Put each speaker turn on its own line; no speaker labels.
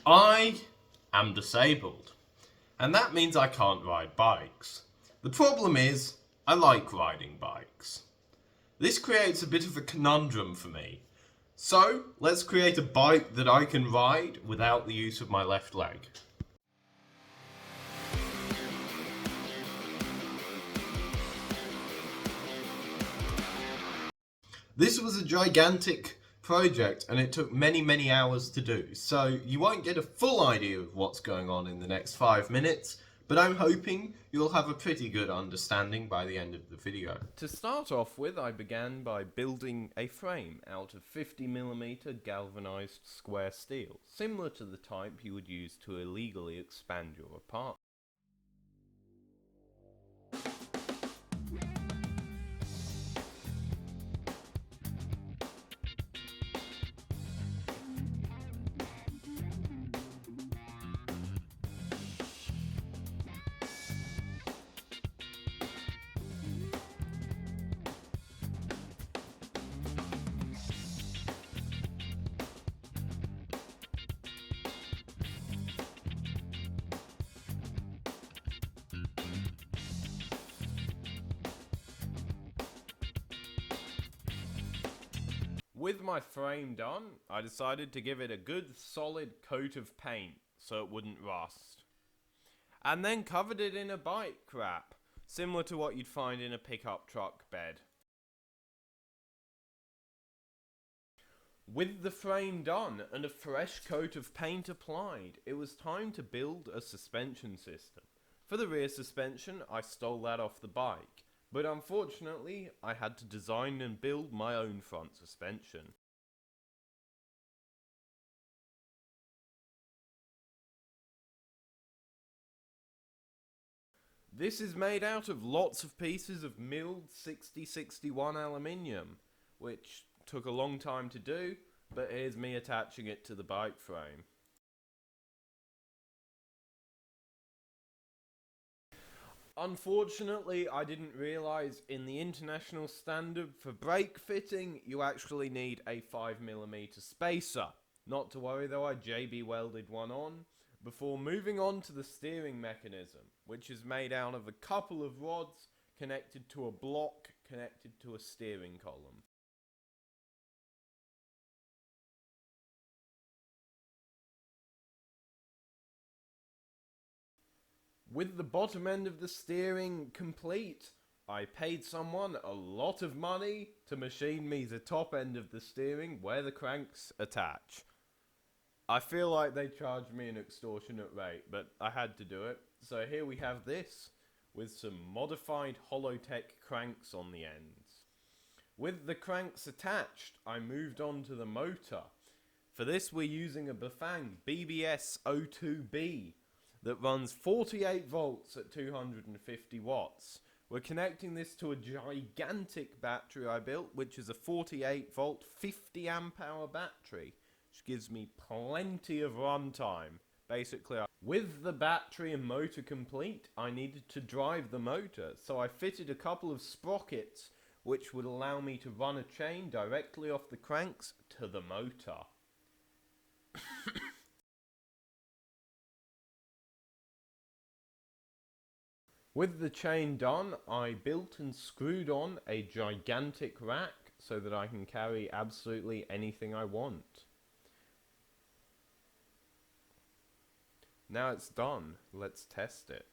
I am disabled, and that means I can't ride bikes. The problem is, I like riding bikes. This creates a bit of a conundrum for me. So, let's create a bike that I can ride without the use of my left leg. This was a gigantic project and it took many hours to do, so you won't get a full idea of what's going on in the next 5 minutes, but I'm hoping you'll have a pretty good understanding by the end of the video.
To start off with, I began by building a frame out of 50mm galvanized square steel, similar to the type you would use to illegally expand your apartment. With my frame done, I decided to give it a good solid coat of paint so it wouldn't rust. And then covered it in a bike wrap, similar to what you'd find in a pickup truck bed. With the frame done and a fresh coat of paint applied, it was time to build a suspension system. For the rear suspension, I stole that off the bike, but unfortunately, I had to design and build my own front suspension. This is made out of lots of pieces of milled 6061 aluminium, which took a long time to do, but here's me attaching it to the bike frame. Unfortunately, I didn't realise in the international standard for brake fitting, you actually need a 5mm spacer. Not to worry though, I JB welded one on, before moving on to the steering mechanism, which is made out of a couple of rods connected to a block connected to a steering column. With the bottom end of the steering complete, I paid someone a lot of money to machine me the top end of the steering where the cranks attach. I feel like they charged me an extortionate rate, but I had to do it. So here we have this, with some modified Holotech cranks on the ends. With the cranks attached, I moved on to the motor. For this we're using a Bafang BBS02B that runs 48 volts at 250 watts. We're connecting this to a gigantic battery I built, which is a 48 volt 50 amp hour battery, which gives me plenty of runtime. Basically, with the battery and motor complete, I needed to drive the motor, so I fitted a couple of sprockets which would allow me to run a chain directly off the cranks to the motor. With the chain done, I built and screwed on a gigantic rack so that I can carry absolutely anything I want. Now it's done, let's test it.